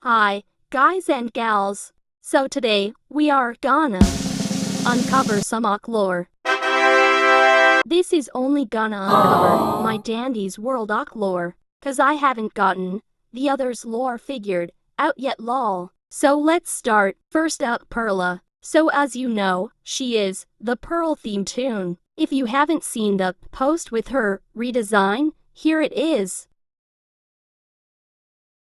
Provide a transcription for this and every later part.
Hi, guys and gals. So today, we are gonna uncover some Awk lore. This is only gonna uncover my Dandy's World Awk lore, cause I haven't gotten the others' lore figured out yet lol. So let's start. First up, Perla. So as you know, she is the Pearl theme tune. If you haven't seen the post with her redesign, here it is.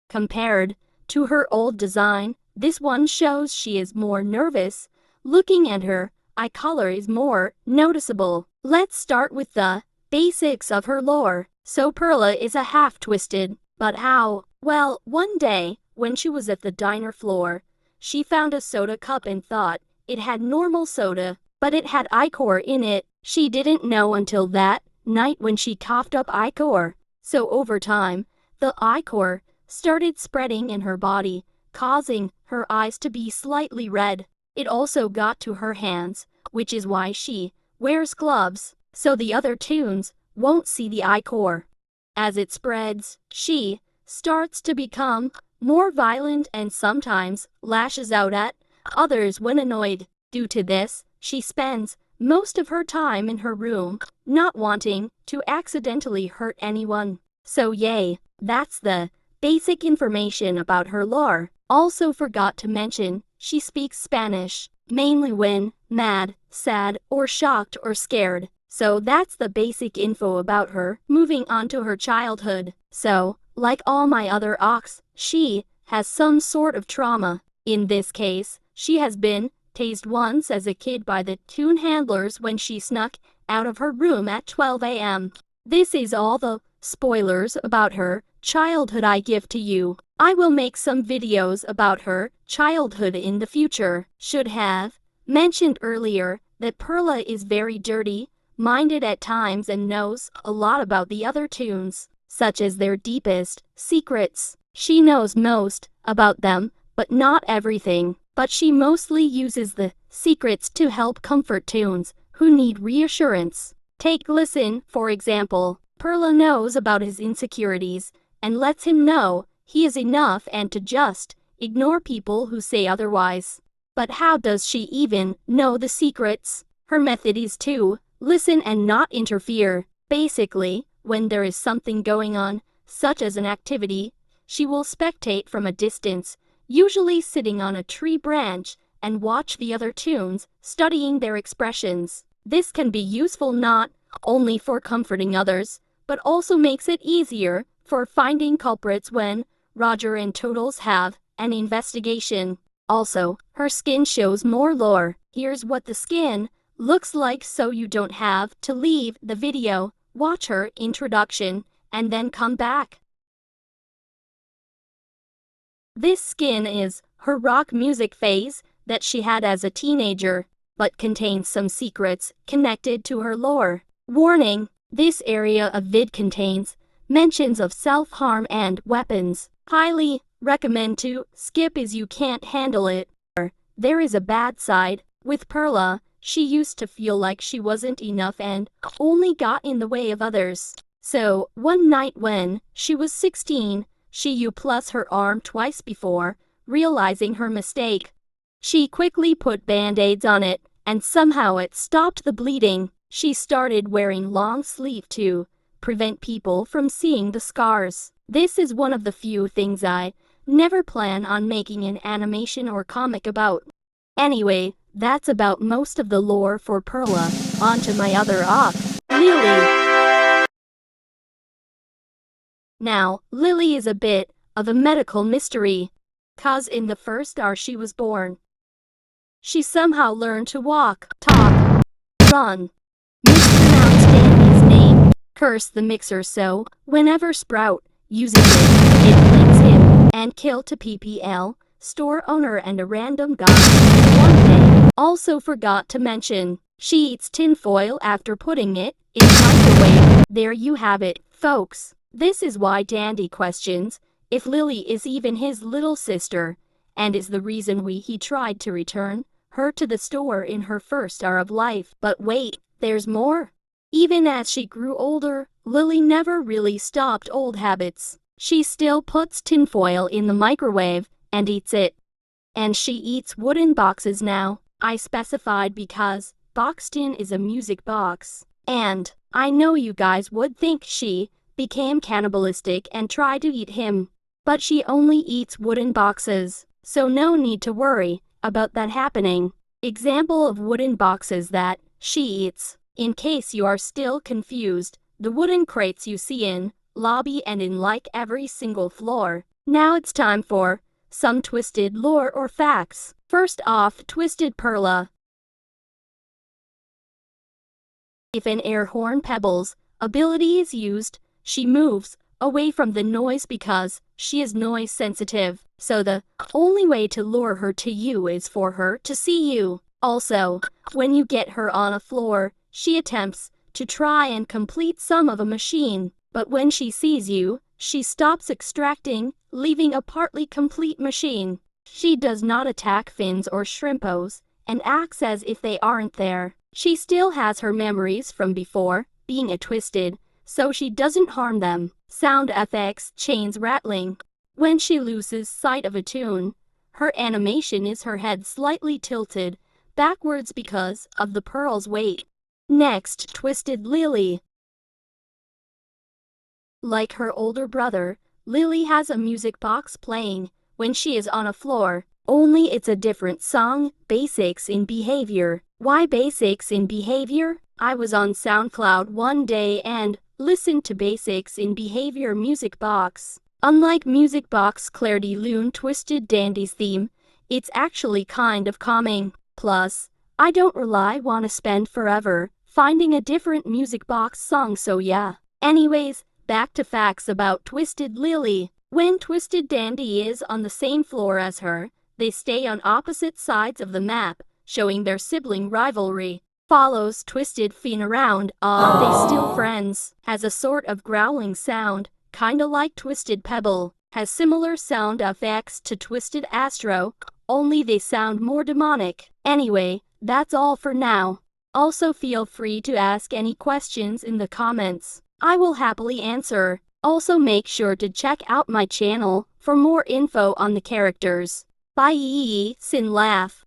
Compared to her old design, this one shows she is more nervous. Looking at her eye color is more noticeable. Let's start with the basics of her lore. So Perla is a half-twisted, but how? Well, one day, when she was at the diner floor, she found a soda cup and thought it had normal soda, but it had ichor in it. She didn't know until that night when she coughed up ichor. So over time, the ichor started spreading in her body, causing her eyes to be slightly red. It also got to her hands, which is why she wears gloves, so the other tunes won't see the ichor. As it spreads, she starts to become more violent and sometimes lashes out at others when annoyed. Due to this, she spends most of her time in her room, not wanting to accidentally hurt anyone. So yay, that's the basic information about her lore. Also forgot to mention, she speaks Spanish, mainly when mad, sad, or shocked or scared. So that's the basic info about her. Moving on to her childhood. So, like all my other Awks, she has some sort of trauma. In this case, she has been tased once as a kid by the tune handlers when she snuck out of her room at 12 a.m. This is all the spoilers about her childhood I give to you. I will make some videos about her childhood in the future. Should have mentioned earlier that Perla is very dirty-minded at times and knows a lot about the other tunes, such as their deepest secrets. She knows most about them, but not everything. But she mostly uses the secrets to help comfort tunes who need reassurance. Take Listen, for example. Perla knows about his insecurities and lets him know he is enough and to just ignore people who say otherwise. But how does she even know the secrets? Her method is to listen and not interfere. Basically, when there is something going on, such as an activity, she will spectate from a distance, usually sitting on a tree branch, and watch the other tunes, studying their expressions. This can be useful not only for comforting others, but also makes it easier for finding culprits when Roger and Toodles have an investigation. Also, her skin shows more lore. Here's what the skin looks like so you don't have to leave the video, watch her introduction, and then come back. This skin is her rock music phase that she had as a teenager, but contains some secrets connected to her lore. Warning: this area of vid contains mentions of self-harm and weapons. Highly recommend to skip as you can't handle it. There is a bad side. With Perla, she used to feel like she wasn't enough and only got in the way of others. So, one night when she was 16, she U+ her arm twice before realizing her mistake. She quickly put band-aids on it, and somehow it stopped the bleeding. She started wearing long sleeve to prevent people from seeing the scars. This is one of the few things I never plan on making an animation or comic about. Anyway, that's about most of the lore for Perla. On to my other Awk, Lily. Now, Lily is a bit of a medical mystery, cause in the first hour she was born, she somehow learned to walk, talk, run, mispronounce Dandy's name, curse the mixer so, whenever Sprout uses it blinks him, and kill to PPL, store owner and a random guy one day. Also forgot to mention, she eats tinfoil after putting it in the microwave. There you have it, folks. This is why Dandy questions if Lily is even his little sister, and is the reason he tried to return her to the store in her first hour of life. But wait, there's more. Even as she grew older, Lily never really stopped old habits. She still puts tinfoil in the microwave and eats it. And she eats wooden boxes now. I specified because Boxton is a music box. And I know you guys would think she became cannibalistic and tried to eat him. But she only eats wooden boxes, so no need to worry about that happening. Example of wooden boxes that she eats. In case you are still confused, the wooden crates you see in lobby and in like every single floor. Now it's time for some twisted lore or facts. First off, twisted Prolly. If an air horn pebbles ability is used, she moves away from the noise because she is noise sensitive. So the only way to lure her to you is for her to see you. Also, when you get her on a floor, she attempts to try and complete some of a machine. But when she sees you, she stops extracting, leaving a partly complete machine. She does not attack fins or shrimpos, and acts as if they aren't there. She still has her memories from before being a twisted, so she doesn't harm them. Sound effects, chains rattling. When she loses sight of a tune, her animation is her head slightly tilted backwards because of the pearl's weight. Next, twisted Lily. Like her older brother, Lily has a music box playing when she is on a floor, only it's a different song. Basics in behavior. Why basics in behavior? I was on SoundCloud one day and listened to Basics in Behavior music box. Unlike music box Claire de Lune Twisted Dandy's theme, it's actually kind of calming. Plus, I don't wanna spend forever finding a different music box song, so yeah. Anyways, back to facts about Twisted Lily. When Twisted Dandy is on the same floor as her, they stay on opposite sides of the map, showing their sibling rivalry. Follows Twisted Fiend around. They still friends. Has a sort of growling sound, kinda like Twisted Pebble. Has similar sound effects to Twisted Astro, only they sound more demonic. Anyway, that's all for now. Also feel free to ask any questions in the comments. I will happily answer. Also make sure to check out my channel for more info on the characters. Bye, sin laugh.